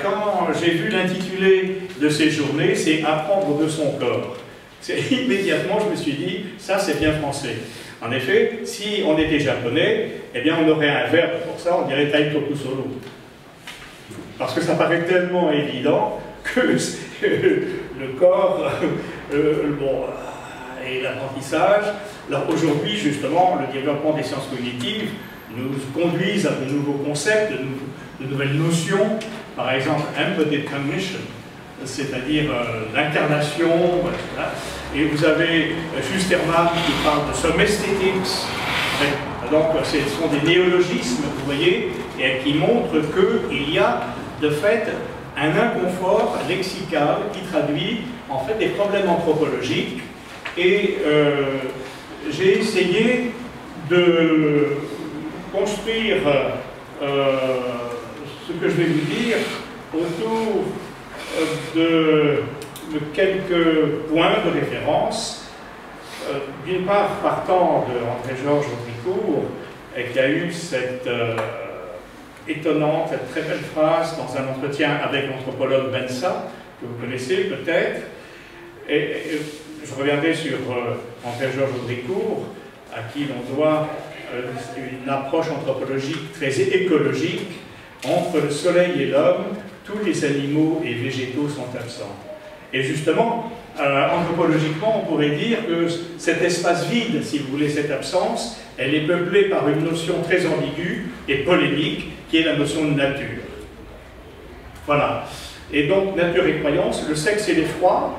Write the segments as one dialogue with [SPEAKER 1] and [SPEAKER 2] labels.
[SPEAKER 1] quand j'ai vu l'intitulé de ces journées, c'est « Apprendre de son corps ». Immédiatement, je me suis dit, ça c'est bien français. En effet, si on était japonais, eh bien on aurait un verbe pour ça, on dirait « taitoku solo ». Parce que ça paraît tellement évident que le corps et l'apprentissage. Alors aujourd'hui, justement, le développement des sciences cognitives nous conduisent à de nouveaux concepts, de nouvelles notions, par exemple embodied cognition, c'est-à-dire l'incarnation, voilà. Et vous avez Schusterman qui parle de somesthetics, donc ce sont des néologismes, vous voyez, et qui montrent qu'il y a de fait un inconfort lexical qui traduit en fait des problèmes anthropologiques. Et j'ai essayé de construire ce que je vais vous dire autour de quelques points de référence. D'une part, partant de André-Georges Audricourt, qui a eu cette étonnante, cette très belle phrase dans un entretien avec l'anthropologue Bensa, que vous connaissez peut-être. Et je reviendrai sur André-Georges Audricourt, à qui l'on doit une approche anthropologique très écologique. Entre le soleil et l'homme, tous les animaux et végétaux sont absents. Et justement, anthropologiquement, on pourrait dire que cet espace vide, si vous voulez, cette absence, elle est peuplée par une notion très ambiguë et polémique, qui est la notion de nature. Voilà. Et donc, nature et croyance, le sexe et l'effroi,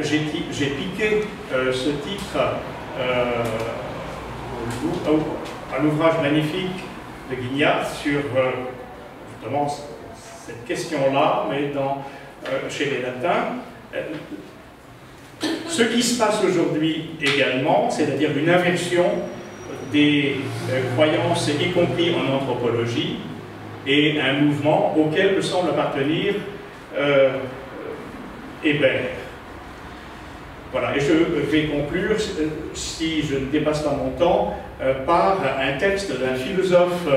[SPEAKER 1] j'ai piqué ce titre à l'ouvrage magnifique de Guignard sur justement cette question-là, mais chez les Latins. Ce qui se passe aujourd'hui également, c'est-à-dire une inversion des croyances, y compris en anthropologie, et un mouvement auquel me semble appartenir Hébert. Voilà, et je vais conclure, si je ne dépasse pas mon temps, par un texte d'un philosophe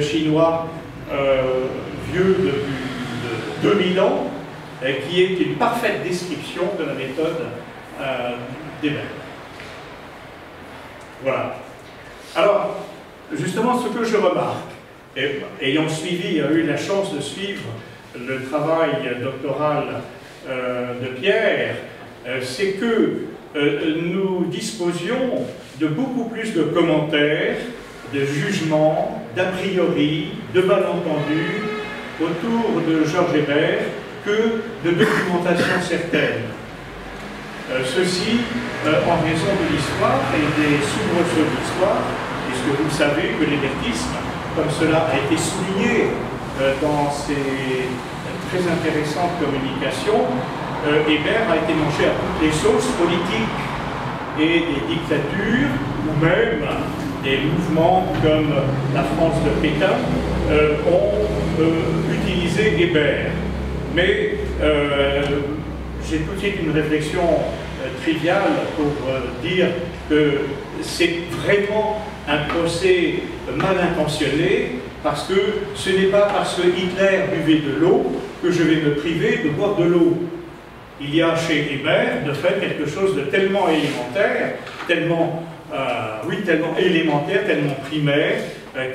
[SPEAKER 1] chinois vieux de 2000 ans, qui est une parfaite description de la méthode d'Hébert. Voilà. Alors, justement, ce que je remarque, ayant eu la chance de suivre le travail doctoral de Pierre, c'est que nous disposions de beaucoup plus de commentaires, de jugements, d'a priori, de malentendus autour de Georges Hébert que de documentation certaine. Ceci en raison de l'histoire et des soubresauts de l'histoire, puisque vous savez que l'hébertisme, comme cela a été souligné dans ces très intéressantes communications, Hébert a été mangé à toutes les sauces politiques et des dictatures, ou même des mouvements comme la France de Pétain ont utilisé Hébert. Mais j'ai tout de suite une réflexion triviale pour dire que c'est vraiment un procès mal intentionné, parce que ce n'est pas parce que Hitler buvait de l'eau que je vais me priver de boire de l'eau. Il y a chez Hébert, de fait, quelque chose de tellement élémentaire, tellement élémentaire, tellement primaire,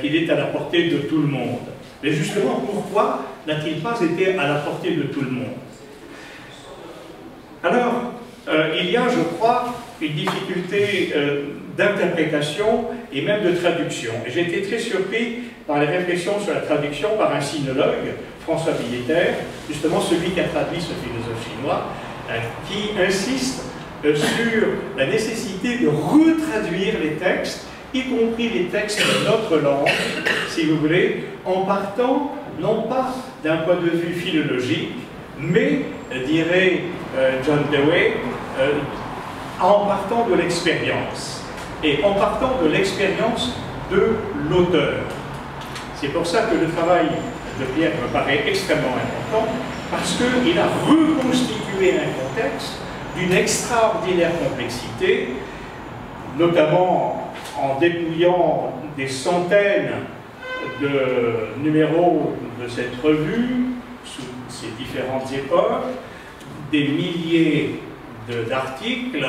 [SPEAKER 1] qu'il est à la portée de tout le monde. Mais justement, pourquoi n'a-t-il pas été à la portée de tout le monde? Alors, il y a, je crois, une difficulté d'interprétation et même de traduction. Et j'ai été très surpris par les réflexions sur la traduction par un sinologue, François Billeter, justement celui qui a traduit ce philosophe chinois, qui insiste sur la nécessité de retraduire les textes, y compris les textes de notre langue, si vous voulez, en partant non pas d'un point de vue philologique, mais, dirait John Dewey, en partant de l'expérience, et en partant de l'expérience de l'auteur. C'est pour ça que le travail de Pierre me paraît extrêmement important, parce qu'il a reconstitué un contexte d'une extraordinaire complexité, notamment en dépouillant des centaines de numéros de cette revue, sous ces différentes époques, des milliers d'articles,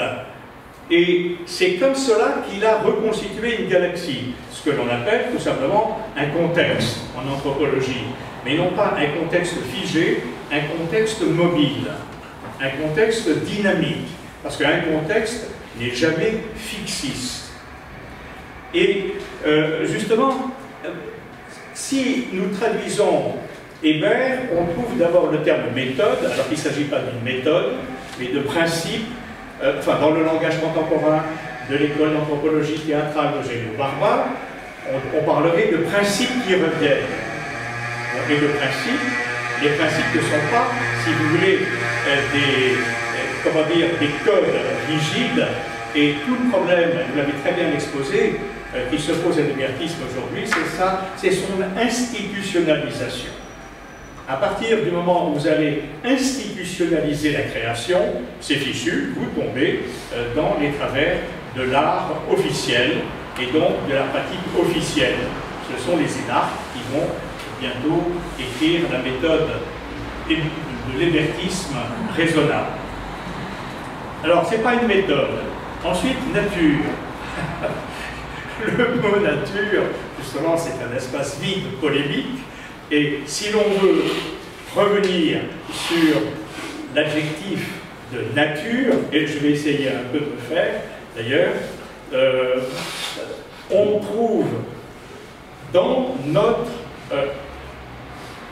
[SPEAKER 1] et c'est comme cela qu'il a reconstitué une galaxie, ce que l'on appelle tout simplement un contexte en anthropologie, mais non pas un contexte figé, un contexte mobile, un contexte dynamique, parce qu'un contexte n'est jamais fixiste. Et justement, si nous traduisons Hébert, on trouve d'abord le terme méthode, alors qu'il ne s'agit pas d'une méthode, mais de principe, enfin dans le langage contemporain de l'école d'anthropologie théâtrale de Géo Barba, on parlerait de principes qui reviennent. Et de principes, les principes ne sont pas, si vous voulez, des codes rigides, et tout le problème, vous l'avez très bien exposé, qui se pose à l'hébertisme aujourd'hui, c'est ça, c'est son institutionnalisation. À partir du moment où vous allez institutionnaliser la création, c'est fichu, vous tombez dans les travers de l'art officiel et donc de la pratique officielle. Ce sont les énarques qui vont bientôt écrire la méthode de l'hébertisme raisonnable. Alors, ce n'est pas une méthode. Ensuite, nature. Le mot nature, justement, c'est un espace vide polémique. Et si l'on veut revenir sur l'adjectif de nature, et je vais essayer un peu de le faire, d'ailleurs, on trouve dans notre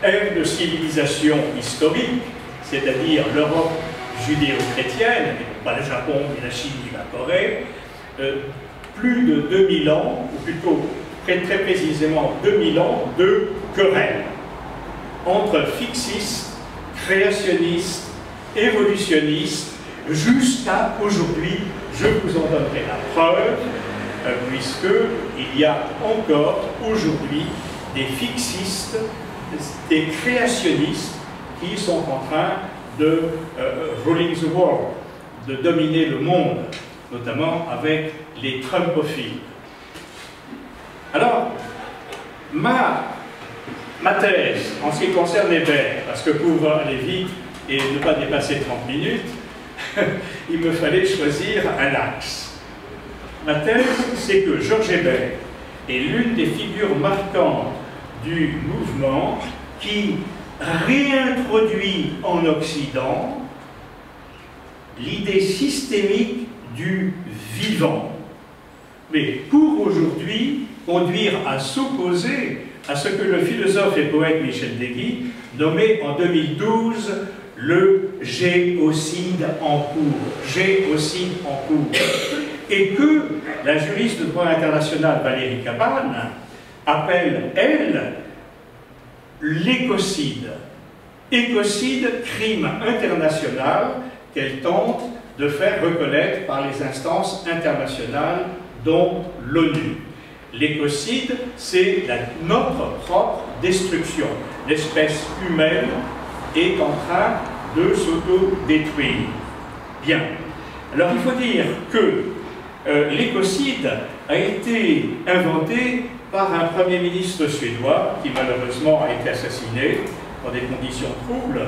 [SPEAKER 1] ère de civilisation historique, c'est-à-dire l'Europe judéo-chrétienne, pas le Japon, mais la Chine et la Corée, plus de 2000 ans, ou plutôt très précisément 2000 ans de querelle entre fixistes, créationnistes, évolutionnistes, jusqu'à aujourd'hui. Je vous en donnerai la preuve, puisqu'il y a encore aujourd'hui des fixistes, des créationnistes qui sont en train de ruling the world, de dominer le monde, notamment avec les Trumpophiles. Alors, ma thèse, en ce qui concerne Hébert, parce que pour aller vite et ne pas dépasser 30 minutes, il me fallait choisir un axe. Ma thèse, c'est que Georges Hébert est l'une des figures marquantes du mouvement qui réintroduit en Occident l'idée systémique du vivant. Mais pour aujourd'hui, conduire à s'opposer à ce que le philosophe et poète Michel Déguy nommait en 2012 le géocide en cours. Géocide en cours. Et que la juriste de droit international Valérie Cabane appelle, elle, l'écocide. Écocide, crime international qu'elle tente de faire reconnaître par les instances internationales, dont l'ONU. L'écocide, c'est notre propre destruction. L'espèce humaine est en train de s'auto-détruire. Bien. Alors il faut dire que l'écocide a été inventé par un Premier ministre suédois qui malheureusement a été assassiné dans des conditions troubles,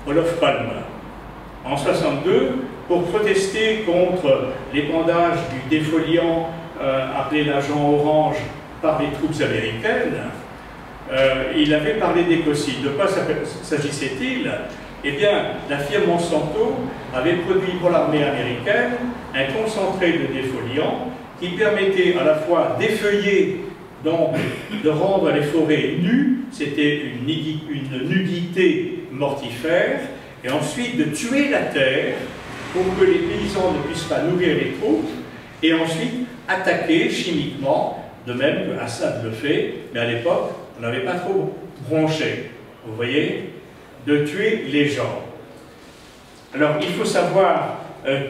[SPEAKER 1] Olof Palme, en 1962, pour protester contre l'épandage du défoliant appelé l'agent orange par les troupes américaines. Il avait parlé d'écocide. De quoi s'agissait-il? Eh bien, la firme Monsanto avait produit pour l'armée américaine un concentré de défoliant qui permettait à la fois d'effeuiller, donc de rendre les forêts nues, c'était une nudité mortifère, et ensuite de tuer la terre pour que les paysans ne puissent pas nourrir les troupes, et ensuite attaquer chimiquement, de même que Assad le fait, mais à l'époque, on n'avait pas trop bronché, vous voyez, de tuer les gens. Alors, il faut savoir,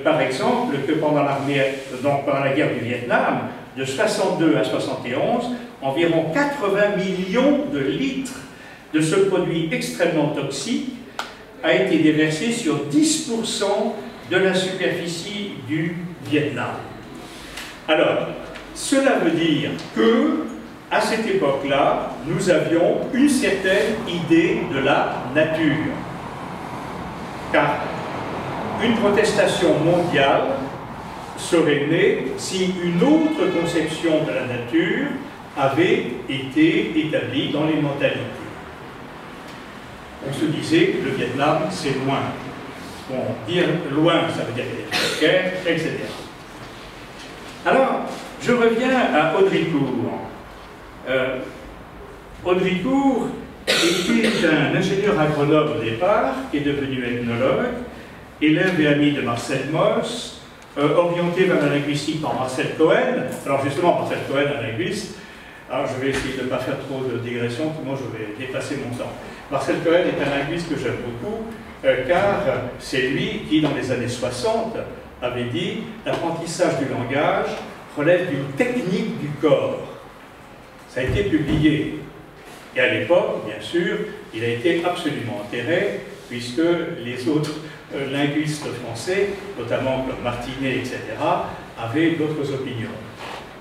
[SPEAKER 1] par exemple, que pendant la guerre du Vietnam, de 62 à 71, environ 80 millions de litres de ce produit extrêmement toxique a été déversé sur 10% de la superficie du Vietnam. Alors, cela veut dire que, à cette époque-là, nous avions une certaine idée de la nature. car une protestation mondiale serait née si une autre conception de la nature avait été établie dans les mentalités. On se disait, le Vietnam, c'est loin. Bon, dire loin, ça veut dire qu'il y a des guerres, etc. Alors, je reviens à Haudricourt. Haudricourt était un ingénieur agronome au départ, qui est devenu ethnologue, élève et ami de Marcel Mauss, orienté vers la linguistique par Marcel Cohen. Alors justement, Marcel Cohen, un linguiste, alors je vais essayer de ne pas faire trop de digressions, sinon je vais dépasser mon temps. Marcel Cohen est un linguiste que j'aime beaucoup, car c'est lui qui, dans les années 60, avait dit « L'apprentissage du langage relève d'une technique du corps ». Ça a été publié. Et à l'époque, bien sûr, il a été absolument enterré, puisque les autres linguistes français, notamment comme Martinet, etc., avaient d'autres opinions.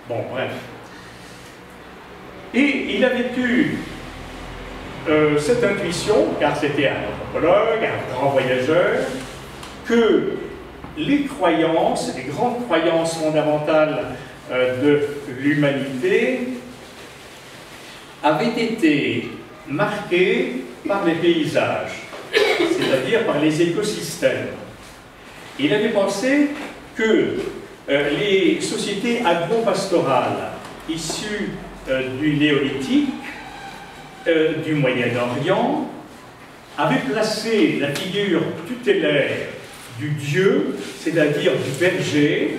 [SPEAKER 1] Bon, bref. Et il avait eu cette intuition, car c'était un anthropologue, un grand voyageur, que les croyances, les grandes croyances fondamentales de l'humanité avaient été marquées par les paysages, c'est-à-dire par les écosystèmes. Il avait pensé que les sociétés agro-pastorales issues du néolithique, du Moyen-Orient, avaient placé la figure tutélaire du Dieu, c'est-à-dire du berger,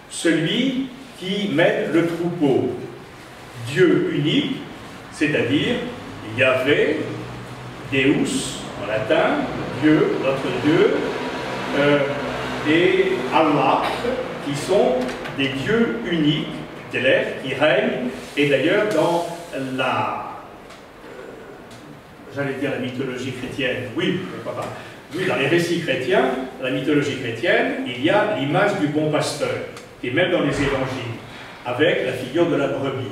[SPEAKER 1] celui qui mène le troupeau. Dieu unique, c'est-à-dire Yahvé, Deus en latin, Dieu, notre Dieu, et Allah, qui sont des dieux uniques, tutélaires, qui règnent, et d'ailleurs dans la, j'allais dire la mythologie chrétienne, oui, pourquoi pas. Oui, dans les récits chrétiens, la mythologie chrétienne, il y a l'image du bon pasteur, et même dans les évangiles, avec la figure de la brebis.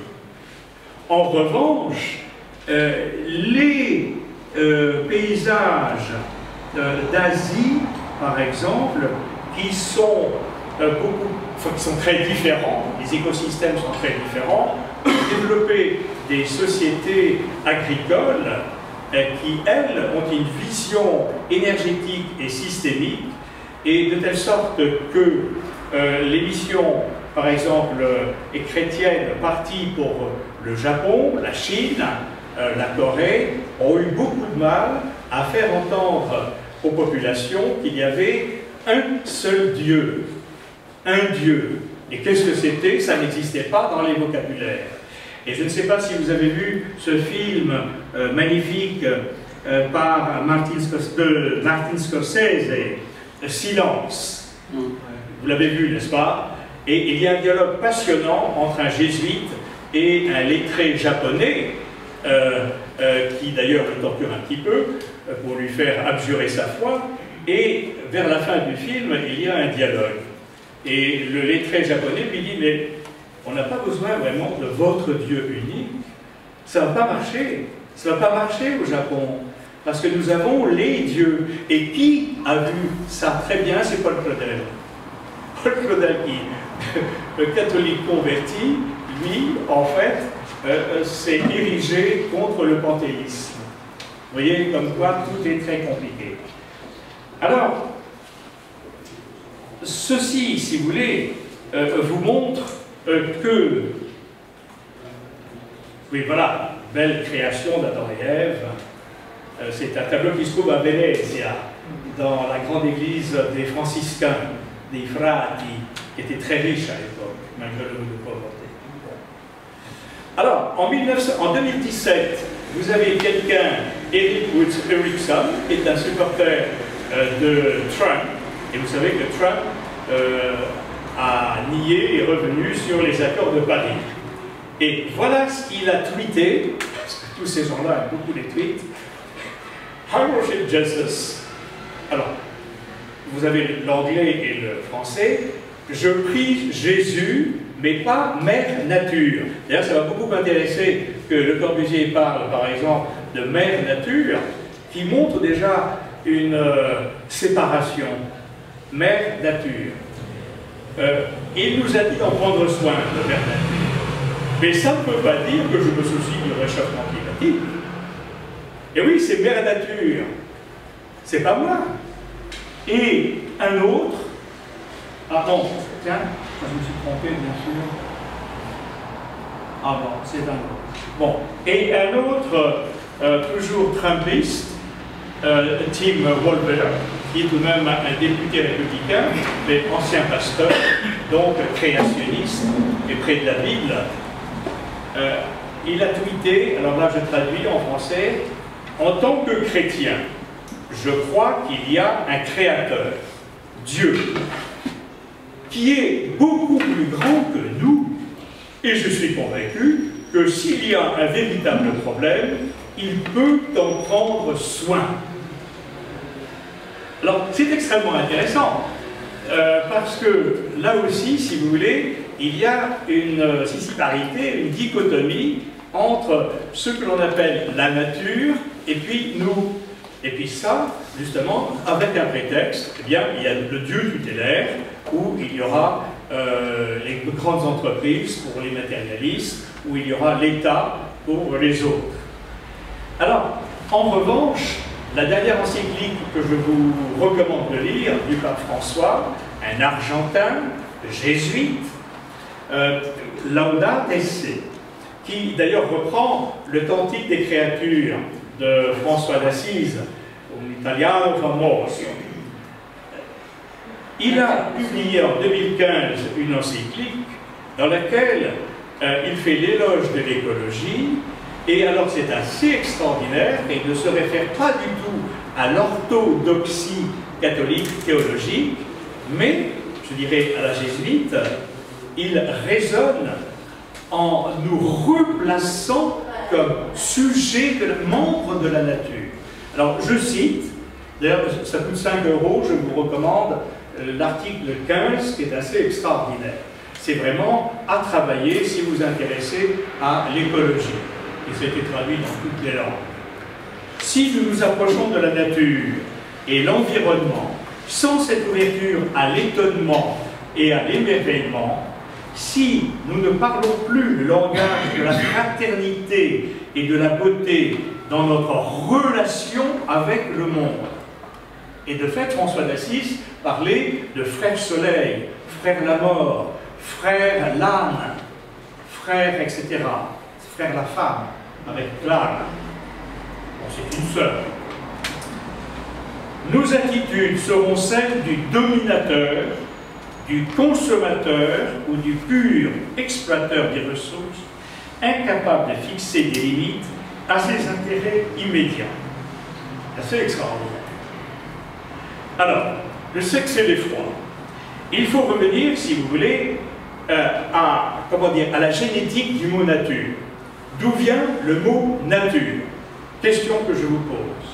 [SPEAKER 1] En revanche, les paysages d'Asie, par exemple, qui sont qui sont très différents, les écosystèmes sont très différents, ont développé des sociétés agricoles qui, elles, ont une vision énergétique et systémique, et de telle sorte que les missions, par exemple, chrétiennes parties pour le Japon, la Chine, la Corée, ont eu beaucoup de mal à faire entendre aux populations qu'il y avait un seul Dieu. Un Dieu. Et qu'est-ce que c'était? Ça n'existait pas dans les vocabulaires. Et je ne sais pas si vous avez vu ce film magnifique par Martin Scorsese, Silence. Vous l'avez vu, n'est-ce pas? Et il y a un dialogue passionnant entre un jésuite et un lettré japonais, qui d'ailleurs le torture un petit peu, pour lui faire abjurer sa foi, et vers la fin du film, il y a un dialogue. Et le lettré japonais lui dit, mais on n'a pas besoin vraiment de votre Dieu unique, ça ne va pas marcher, ça ne va pas marcher au Japon, parce que nous avons les dieux. Et qui a vu ça très bien? C'est Paul Claudel. Paul Claudel, qui, le catholique converti, lui, en fait, s'est érigé contre le panthéisme. Vous voyez, comme quoi tout est très compliqué. Alors, ceci, si vous voulez, vous montre que, oui, voilà, belle création d'Adam et Ève. C'est un tableau qui se trouve à Venezia, dans la grande église des franciscains, des frati, qui était très riche à l'époque, malgré le monde de pauvreté. Alors, en 2017, vous avez quelqu'un, Eric Erickson, qui est un supporter de Trump, et vous savez que Trump a nié et revenu sur les accords de Paris. Et voilà ce qu'il a tweeté, parce que tous ces gens-là aiment beaucoup les tweets. I worship Jesus. Alors, vous avez l'anglais et le français. Je prie Jésus, mais pas Mère Nature. D'ailleurs, ça va beaucoup m'intéresser que Le Corbusier parle, par exemple, de Mère Nature, qui montre déjà une séparation, mère nature. Il nous a dit d'en prendre soin de mère nature. Mais ça ne peut pas dire que je me soucie du réchauffement climatique. Et oui, c'est mère nature. C'est pas moi. Et un autre. Ah non, tiens, je me suis trompé, bien sûr. Ah bon, c'est un autre. Bon, et un autre, toujours trumpiste, Tim Walber, qui est tout de même un député républicain, mais ancien pasteur, donc créationniste, et près de la Bible. Il a tweeté, alors là je traduis en français, en tant que chrétien, je crois qu'il y a un créateur, Dieu, qui est beaucoup plus grand que nous, et je suis convaincu que s'il y a un véritable problème, il peut en prendre soin. Alors, c'est extrêmement intéressant, parce que là aussi, si vous voulez, il y a une similarité, une dichotomie entre ce que l'on appelle la nature et puis nous. Et puis ça, justement, avec un prétexte, eh bien, il y a le Dieu tutélaire, où il y aura les grandes entreprises pour les matérialistes, où il y aura l'État pour les autres. Alors, en revanche, la dernière encyclique que je vous recommande de lire, du pape François, un Argentin, jésuite, Laudato Si', qui d'ailleurs reprend le Cantique des créatures de François d'Assise, un italiano famoso. Il a publié en 2015 une encyclique dans laquelle il fait l'éloge de l'écologie, et alors c'est assez extraordinaire, et il ne se réfère pas du tout à l'orthodoxie catholique théologique, mais, je dirais à la jésuite, il raisonne en nous replaçant comme sujet, membre de la nature. Alors, je cite, d'ailleurs, ça coûte 5 €, je vous recommande l'article 15, qui est assez extraordinaire. C'est vraiment à travailler si vous vous intéressez à l'écologie. Et ça a été traduit dans toutes les langues. Si nous nous approchons de la nature et l'environnement sans cette ouverture à l'étonnement et à l'émerveillement, si nous ne parlons plus le langage de la fraternité et de la beauté dans notre relation avec le monde. Et de fait, François d'Assise parlait de frère soleil, frère la mort, frère l'âme, frère etc., frère la femme, avec l'âme. Bon, c'est une sœur. Nos attitudes seront celles du dominateur, du consommateur ou du pur exploiteur des ressources, incapable de fixer des limites à ses intérêts immédiats. C'est assez extraordinaire. Alors, le sexe et l'effroi. Il faut revenir, si vous voulez, à la génétique du mot nature. D'où vient le mot nature? Question que je vous pose.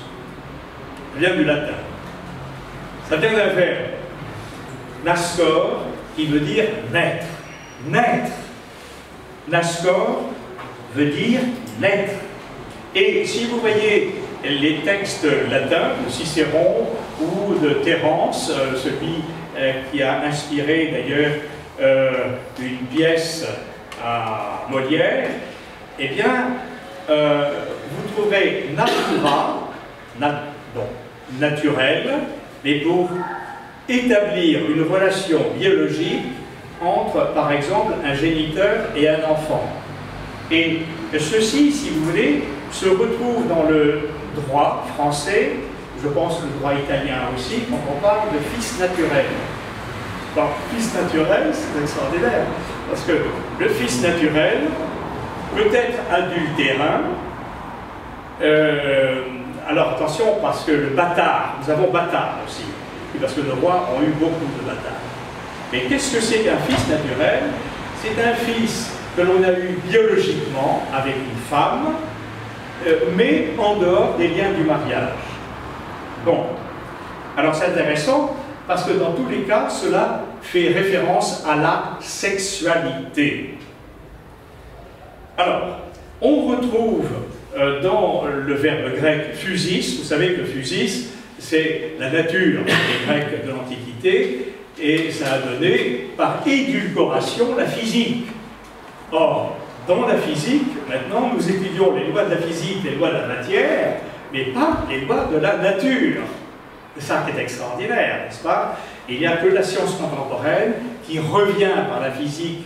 [SPEAKER 1] Ça vient du latin. Ça vient d'un verbe, nascor, qui veut dire naître. Naître. Nascor veut dire naître. Et si vous voyez les textes latins de Cicéron ou de Terence, celui qui a inspiré d'ailleurs une pièce à Molière, eh bien, vous trouverez natura, naturel, mais pour établir une relation biologique entre, par exemple, un géniteur et un enfant. Et ceci, si vous voulez, se retrouve dans le droit français, je pense le droit italien aussi, quand on parle de fils naturel. Alors, fils naturel, c'est extraordinaire, parce que le fils naturel peut être adultérin. Alors attention, parce que le bâtard, nous avons bâtard aussi, parce que nos rois ont eu beaucoup de bâtards. Mais qu'est-ce que c'est qu'un fils naturel? C'est un fils que l'on a eu biologiquement avec une femme, mais en dehors des liens du mariage. Bon, alors c'est intéressant, parce que dans tous les cas, cela fait référence à la sexualité. Alors, on retrouve dans le verbe grec physis, vous savez que physis, c'est la nature des Grecs de l'Antiquité, et ça a donné, par édulcoration, la physique. Or, dans la physique, maintenant, nous étudions les lois de la physique, les lois de la matière, mais pas les lois de la nature. C'est ça qui est extraordinaire, n'est-ce pas? Il n'y a que la science contemporaine qui revient par la physique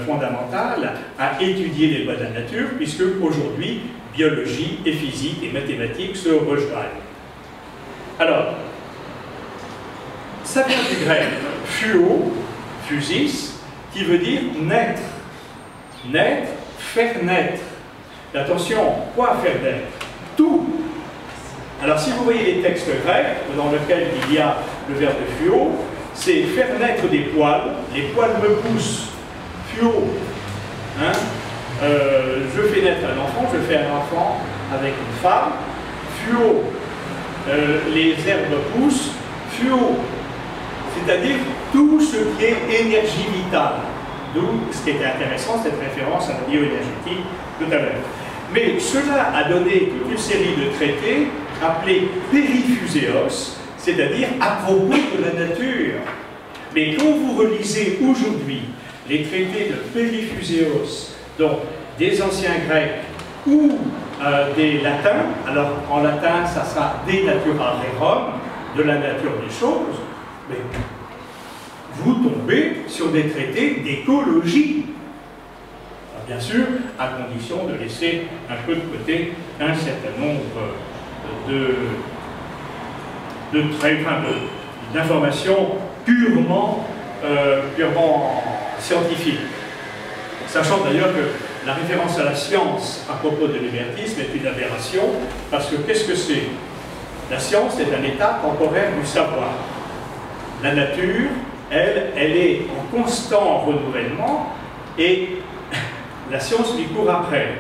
[SPEAKER 1] fondamentale à étudier les lois de la nature, puisque aujourd'hui, biologie et physique et mathématiques se rejoignent. Alors, ça vient du grec phuo, physis, qui veut dire naître. Naître, faire naître. Et attention, quoi faire naître? Tout. Alors, si vous voyez les textes grecs, dans lesquels il y a le verbe phuo, c'est faire naître des poils, les poils me poussent. Phuo. Hein? Je fais naître un enfant, je fais un enfant avec une femme. Phuo. Les herbes poussent. Phuo. C'est-à-dire tout ce qui est énergie vitale. D'où ce qui était intéressant, cette référence à la bioénergétique tout à l'heure. Mais cela a donné toute une série de traités appelés périphuséos, c'est-à-dire à propos de la nature. Mais quand vous relisez aujourd'hui les traités de périphuséos, donc des anciens grecs ou des latins, alors en latin ça sera de natura rerum, de la nature des choses, mais vous tombez sur des traités d'écologie. Bien sûr, à condition de laisser un peu de côté un certain nombre d'informations purement scientifiques. Sachant d'ailleurs que la référence à la science à propos de l'hébertisme est une aberration, parce que qu'est-ce que c'est? La science est un état temporaire du savoir. La nature, elle est en constant renouvellement et la science lui court après.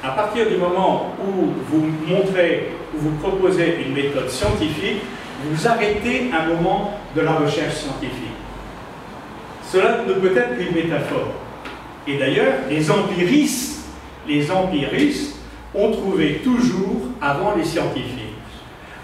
[SPEAKER 1] À partir du moment où vous montrez, où vous proposez une méthode scientifique, vous arrêtez un moment de la recherche scientifique. Cela ne peut être qu'une métaphore. Et d'ailleurs, les empiristes ont trouvé toujours avant les scientifiques.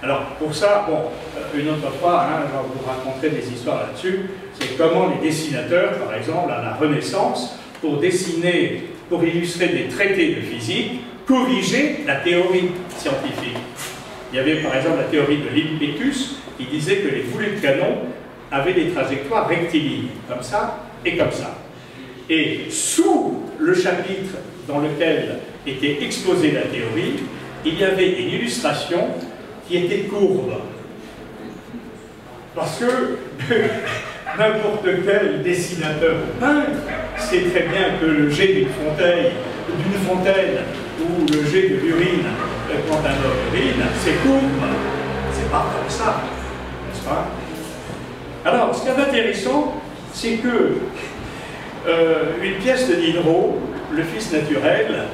[SPEAKER 1] Alors, pour ça, bon, une autre fois, hein, je vais vous raconter des histoires là-dessus, c'est comment les dessinateurs, par exemple, à la Renaissance, pour dessiner, pour illustrer des traités de physique, corrigeaient la théorie scientifique. Il y avait par exemple la théorie de l'impetus, qui disait que les boulets de canon avaient des trajectoires rectilignes, comme ça et comme ça. Et sous le chapitre dans lequel était exposée la théorie, il y avait une illustration qui était courbe. Parce que n'importe quel dessinateur ou peintre sait très bien que le jet d'une fontaine ou le jet de l'urine quand un homme urine, c'est courbe. C'est pas comme ça, n'est-ce pas? Alors, ce qui est intéressant, c'est que une pièce de Diderot, le Fils naturel,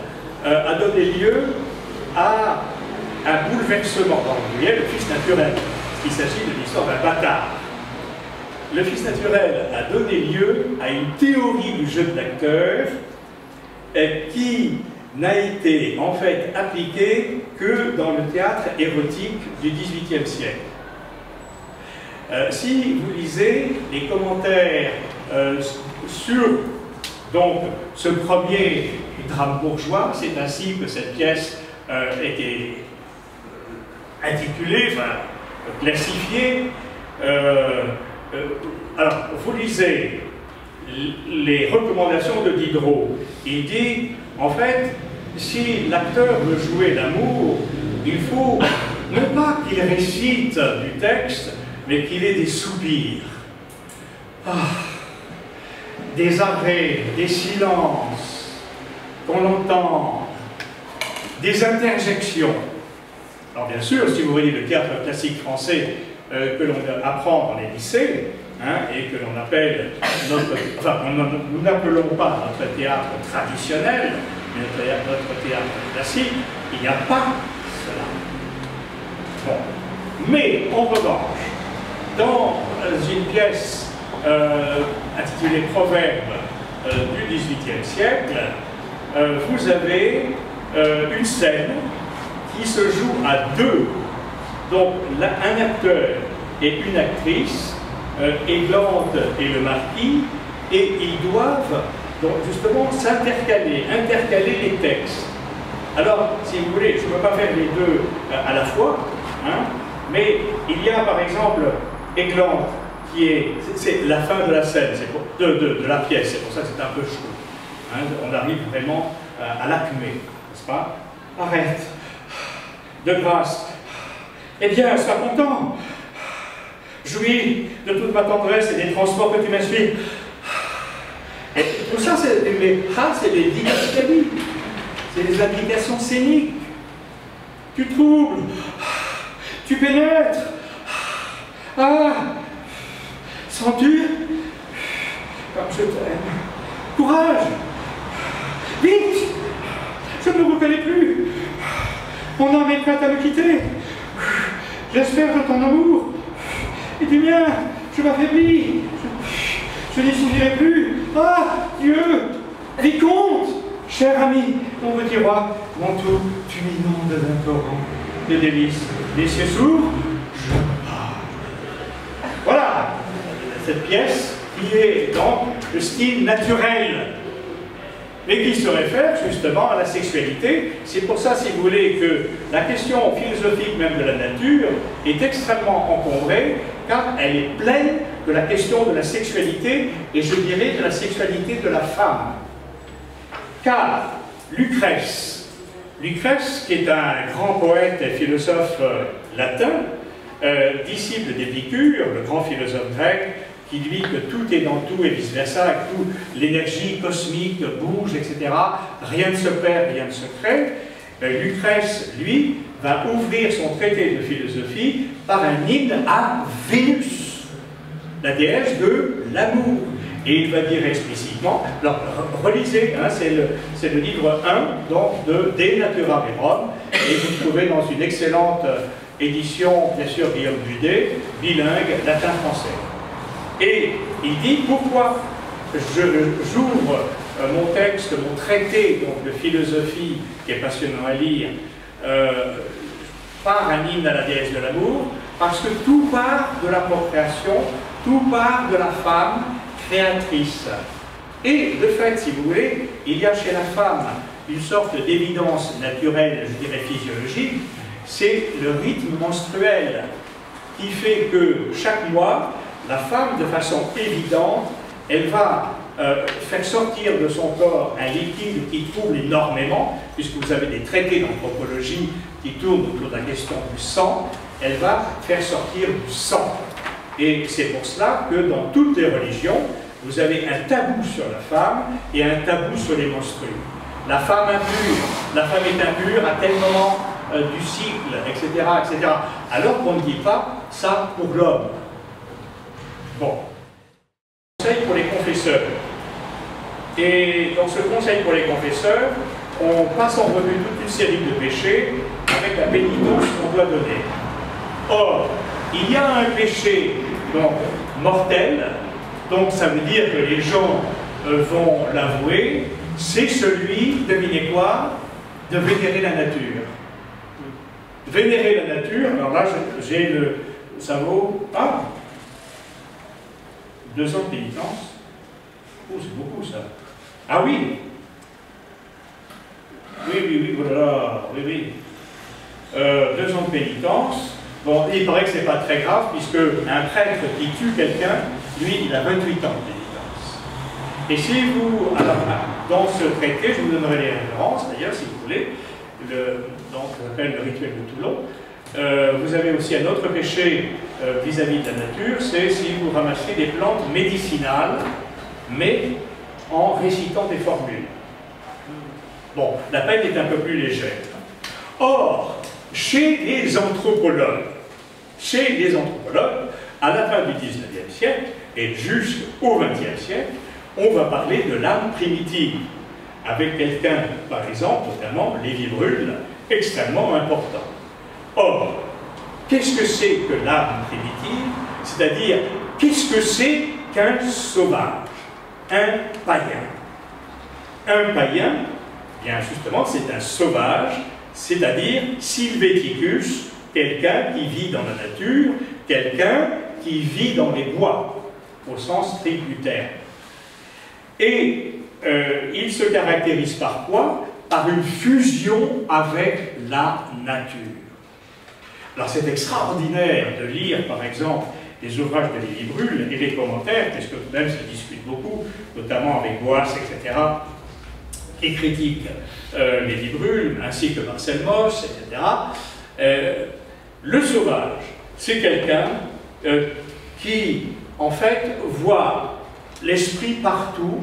[SPEAKER 1] a donné lieu à un bouleversement. Donc, vous voyez, le Fils naturel, il s'agit de l'histoire d'un bâtard. Le Fils naturel a donné lieu à une théorie du jeu d'acteur qui n'a été en fait appliquée que dans le théâtre érotique du XVIIIe siècle. Si vous lisez les commentaires sur donc, ce premier drame bourgeois, c'est ainsi que cette pièce était intitulée, enfin classifiée. Alors, vous lisez les recommandations de Diderot. Il dit, en fait, si l'acteur veut jouer l'amour, il faut non pas qu'il récite du texte, mais qu'il ait des soupirs, des arrêts, des silences qu'on entend, des interjections. Alors bien sûr, si vous voyez le théâtre classique français que l'on apprend dans les lycées, hein, et que l'on appelle notre... Enfin, nous n'appelons pas notre théâtre traditionnel, mais notre théâtre classique, il n'y a pas cela. Bon. Mais, en revanche, dans une pièce intitulée Proverbes du XVIIIe siècle, vous avez une scène qui se joue à deux Donc, un acteur et une actrice, Églante et le marquis, et ils doivent donc, justement intercaler les textes. Alors, si vous voulez, je ne peux pas faire les deux à la fois, hein, mais il y a par exemple Églante, qui c'est la fin de la scène, de la pièce, c'est pour ça que c'est un peu chaud. Hein, on arrive vraiment à l'acmé, n'est-ce pas? Arrête, de grâce. Eh bien, sois content. Jouis de toute ma tendresse et des transports que tu m'inspires. Et tout ça, c'est les didascalies, c'est les indications scéniques. Tu troubles, tu pénètres. Ah, sens-tu comme je t'aime? Courage, vite, je ne me reconnais plus. Mon âme est prête à me quitter. J'espère de ton amour et du mien, je m'affaiblis. Je n'y souffrirai plus. Ah, Dieu, vicomte, cher ami, mon petit roi, mon tout, tu m'inondes d'un torrent de délices. Les cieux s'ouvrent, je pars. Voilà, cette pièce qui est donc le style naturel, mais qui se réfère justement à la sexualité. C'est pour ça, si vous voulez, que la question philosophique même de la nature est extrêmement encombrée, car elle est pleine de la question de la sexualité, et je dirais de la sexualité de la femme. Car Lucrèce, qui est un grand poète et philosophe latin, disciple d'Épicure, le grand philosophe grec, qui dit que tout est dans tout et vice-versa, que toute l'énergie cosmique bouge, etc. Rien ne se perd, rien ne se crée. Lucrèce, lui, va ouvrir son traité de philosophie par un hymne à Vénus, la déesse de l'amour. Et il va dire explicitement, alors relisez, hein, c'est le livre 1 donc, de De Natura Rerum, et vous le trouvez dans une excellente édition, bien sûr, Guillaume Budet, bilingue, latin-français. Et il dit pourquoi j'ouvre mon texte, mon traité donc, de philosophie, qui est passionnant à lire, par un hymne à la déesse de l'amour, parce que tout part de la procréation, tout part de la femme créatrice. Et de fait, si vous voulez, il y a chez la femme une sorte d'évidence naturelle, je dirais physiologique, c'est le rythme menstruel qui fait que chaque mois, la femme, de façon évidente, elle va faire sortir de son corps un liquide qui trouble énormément, puisque vous avez des traités d'anthropologie qui tournent autour de la question du sang, elle va faire sortir du sang. Et c'est pour cela que dans toutes les religions, vous avez un tabou sur la femme et un tabou sur les menstrues. La femme impure, la femme est impure à tel moment du cycle, etc., etc. Alors qu'on ne dit pas ça pour l'homme. Bon. Conseil pour les confesseurs. Et dans ce conseil pour les confesseurs, on passe en revue toute une série de péchés avec la pénitence qu'on doit donner. Or, il y a un péché donc, mortel, donc ça veut dire que les gens vont l'avouer, c'est celui, devinez quoi, de vénérer la nature. Vénérer la nature, alors là j'ai le... ça vaut... Ah, 2 ans de pénitence. Oh, c'est beaucoup ça. Ah oui. Oui, voilà, oui. 2 ans de pénitence. Bon, il paraît que c'est pas très grave, puisque un prêtre qui tue quelqu'un, lui, il a 28 ans de pénitence. Et si vous, alors, dans ce traité, je vous donnerai les références, d'ailleurs, si vous voulez, donc, ça s'appelle le rituel de Toulon. Vous avez aussi un autre péché vis-à-vis de la nature, c'est si vous ramassez des plantes médicinales, mais en récitant des formules. Bon, la peine est un peu plus légère. Or, chez les anthropologues, à la fin du 19e siècle et jusqu'au 20e siècle, on va parler de l'âme primitive, avec quelqu'un, par exemple, notamment Lévi-Brul, extrêmement important. Or, qu'est-ce que c'est que l'âme primitive? C'est-à-dire, qu'est-ce que c'est qu'un sauvage, un païen? Un païen, bien justement, c'est un sauvage, c'est-à-dire Sylveticus quelqu'un qui vit dans la nature, quelqu'un qui vit dans les bois, au sens strict du terme. Et il se caractérise par quoi? Par une fusion avec la nature. Alors c'est extraordinaire de lire, par exemple, les ouvrages de Lévi Brühl et les commentaires, puisque tout de même ça discute beaucoup, notamment avec Boas, etc., qui critiquent Lévi Brühl, ainsi que Marcel Mauss, etc. Le sauvage, c'est quelqu'un qui, en fait, voit l'esprit partout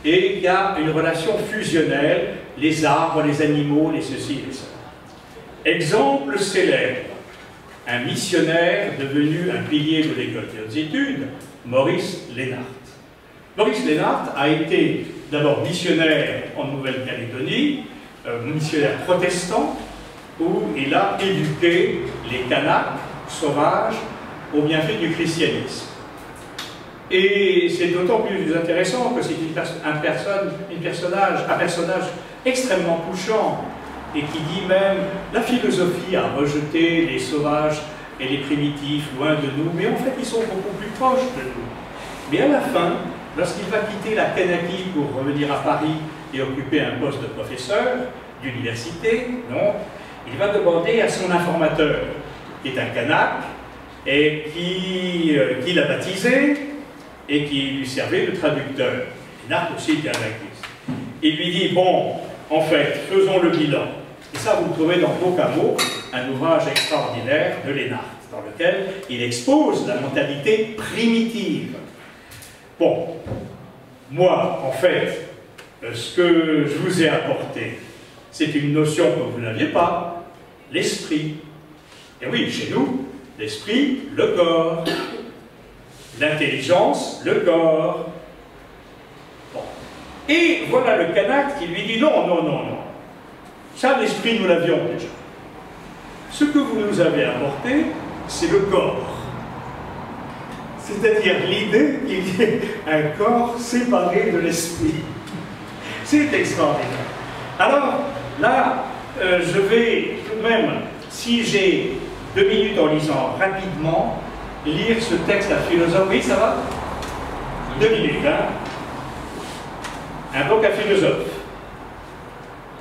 [SPEAKER 1] et il y a une relation fusionnelle, les arbres, les animaux, les ceci, les cela. Exemple célèbre, un missionnaire devenu un pilier de l'école des hautes études, Maurice Lénart. Maurice Lénart a été d'abord missionnaire en Nouvelle-Calédonie, missionnaire protestant, où il a éduqué les Kanaks sauvages au bienfait du christianisme. Et c'est d'autant plus intéressant que c'est un personnage extrêmement touchant, et qui dit même la philosophie a rejeté les sauvages et les primitifs loin de nous, mais en fait ils sont beaucoup plus proches de nous. Mais à la fin, lorsqu'il va quitter la Kanaki pour revenir à Paris et occuper un poste de professeur d'université, il va demander à son informateur, qui est un Kanak, et qui l'a baptisé, et qui lui servait de traducteur. Lénart aussi était anarchiste. Il lui dit, bon, en fait, faisons le bilan. Et ça, vous le trouvez dans Bocamo, un ouvrage extraordinaire de Lénart, dans lequel il expose la mentalité primitive. Bon, moi, en fait, ce que je vous ai apporté, c'est une notion que vous n'aviez pas, l'esprit. Et oui, chez nous, l'esprit, le corps. L'intelligence, le corps. Bon. Et voilà le Kanak qui lui dit non, non, non, non. Ça, l'esprit, nous l'avions déjà. Ce que vous nous avez apporté, c'est le corps. C'est-à-dire l'idée qu'il y ait un corps séparé de l'esprit. C'est extraordinaire. Alors, là, je vais tout de même, si j'ai 2 minutes en lisant rapidement, lire ce texte à philosophe. Oui, ça va? 2 minutes, hein? Un bloc à philosophe.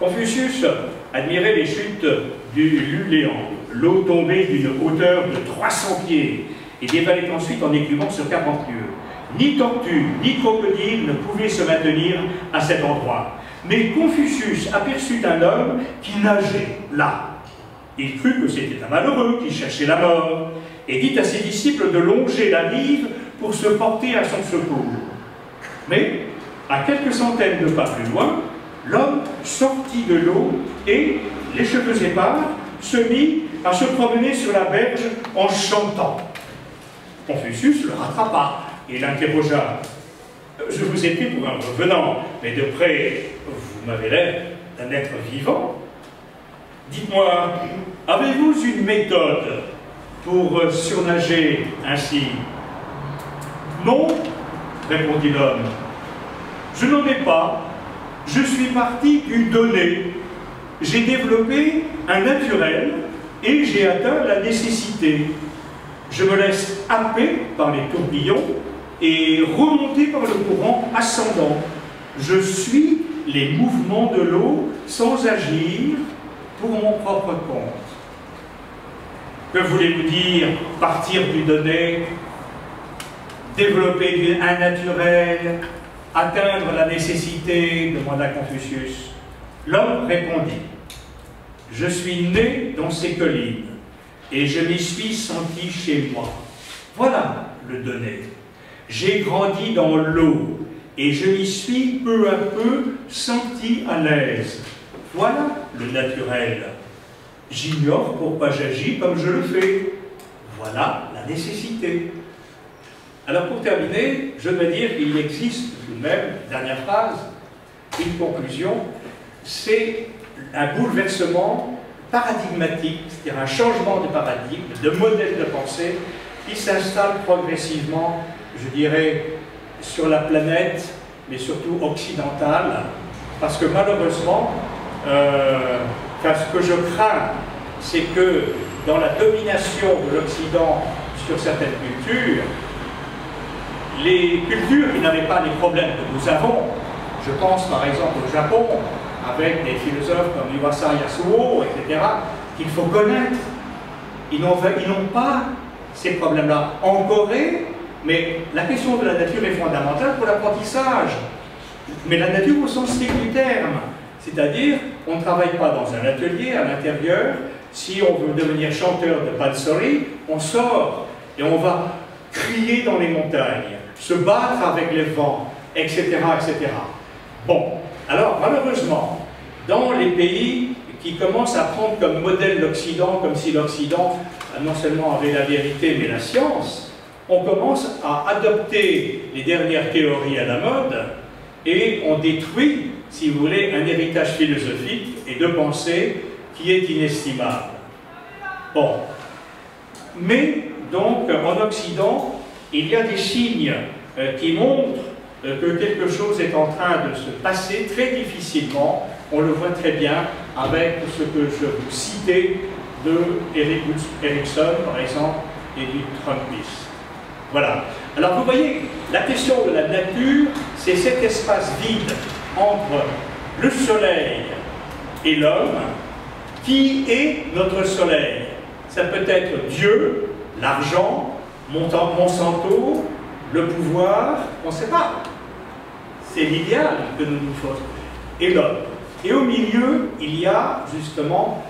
[SPEAKER 1] Confucius admirait les chutes du Luléan, l'eau tombée d'une hauteur de 300 pieds et dévalait ensuite en écumant sur 40 lieues. Ni tortue, ni crocodile ne pouvaient se maintenir à cet endroit. Mais Confucius aperçut un homme qui nageait là. Il crut que c'était un malheureux qui cherchait la mort, et dit à ses disciples de longer la rive pour se porter à son secours. Mais, à quelques centaines de pas plus loin, l'homme sortit de l'eau et, les cheveux épars, se mit à se promener sur la berge en chantant. Confucius le rattrapa et l'interrogea. « Je vous ai pris pour un revenant, mais de près, vous m'avez l'air d'un être vivant. Dites-moi, avez-vous une méthode pour surnager ainsi? » « Non, répondit l'homme, je n'en ai pas. Je suis parti du donné. J'ai développé un naturel et j'ai atteint la nécessité. Je me laisse happer par les tourbillons et remonter par le courant ascendant. Je suis les mouvements de l'eau sans agir pour mon propre compte. Que voulez-vous dire partir du donné, développer un naturel, atteindre la nécessité, demanda Confucius. L'homme répondit, je suis né dans ces collines et je m'y suis senti chez moi. Voilà le donné. J'ai grandi dans l'eau et je m'y suis peu à peu senti à l'aise. Voilà le naturel. J'ignore pourquoi j'agis comme je le fais. Voilà la nécessité. Alors pour terminer, je dois dire qu'il existe tout de même, dernière phrase, une conclusion, c'est un bouleversement paradigmatique, c'est-à-dire un changement de paradigme, de modèle de pensée qui s'installe progressivement, je dirais, sur la planète, mais surtout occidentale, parce que malheureusement, ce que je crains, c'est que dans la domination de l'Occident sur certaines cultures, les cultures qui n'avaient pas les problèmes que nous avons, je pense par exemple au Japon, avec des philosophes comme Iwasa Yasuo, etc., qu'il faut connaître. Ils n'ont pas ces problèmes-là. En Corée, mais la question de la nature est fondamentale pour l'apprentissage. Mais la nature au sens strict du terme. C'est-à-dire, on ne travaille pas dans un atelier à l'intérieur. Si on veut devenir chanteur de pansori, on sort et on va crier dans les montagnes, se battre avec les vents, etc., etc. Bon, alors malheureusement, dans les pays qui commencent à prendre comme modèle l'Occident, comme si l'Occident non seulement avait la vérité, mais la science, on commence à adopter les dernières théories à la mode et on détruit, si vous voulez, un héritage philosophique et de pensée qui est inestimable. Bon. Mais, donc, en Occident, il y a des signes qui montrent que quelque chose est en train de se passer très difficilement. On le voit très bien avec ce que je vous citais de Erik Erikson, par exemple, et du Trumpisme. Voilà. Alors, vous voyez, la question de la nature, c'est cet espace vide entre le soleil et l'homme, qui est notre soleil. Ça peut être Dieu, l'argent, Monsanto, le pouvoir, on ne sait pas. C'est l'idéal que nous nous faisons. Et l'homme. Et au milieu, il y a justement,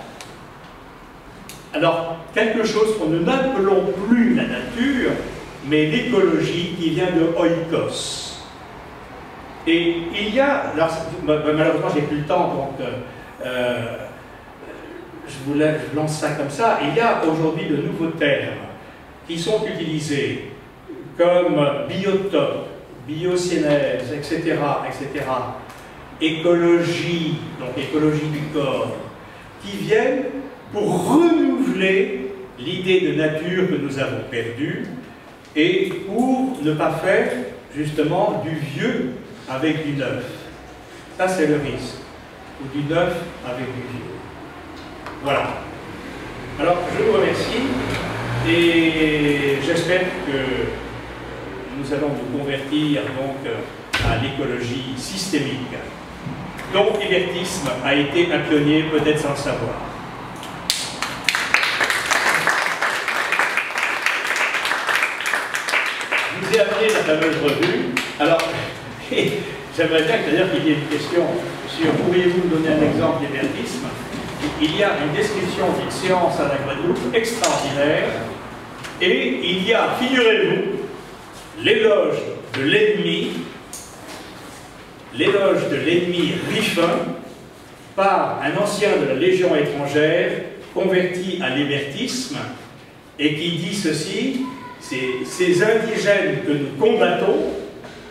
[SPEAKER 1] alors, quelque chose qu'on ne n'appelons plus la nature, mais l'écologie qui vient de oikos. Et il y a, alors, malheureusement j'ai plus le temps, donc je lance ça comme ça. Il y a aujourd'hui de nouveaux termes qui sont utilisés comme biotope, biocénèse, etc., etc., écologie, donc écologie du corps, qui viennent pour renouveler l'idée de nature que nous avons perdue et pour ne pas faire justement du vieux avec du neuf. Ça, c'est le risque. Ou du neuf avec du vieux. Voilà. Alors, je vous remercie et j'espère que nous allons nous convertir donc à l'écologie systémique, dont Hébertisme a été un pionnier, peut-être sans le savoir. Je vous ai appelé la fameuse revue. Alors, j'aimerais bien d'ailleurs qu'il y ait une question sur pourriez-vous me donner un exemple d'hébertisme. Il y a une description d'une séance à la Guadeloupe extraordinaire et il y a, figurez-vous, l'éloge de l'ennemi Riffin par un ancien de la Légion étrangère converti à l'hébertisme et qui dit ceci: ces indigènes que nous combattons,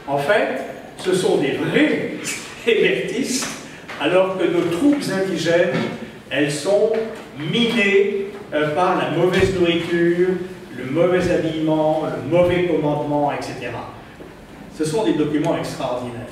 [SPEAKER 1] en fait, ce sont des vrais hébertistes, alors que nos troupes indigènes, elles sont minées par la mauvaise nourriture, le mauvais habillement, le mauvais commandement, etc. Ce sont des documents extraordinaires.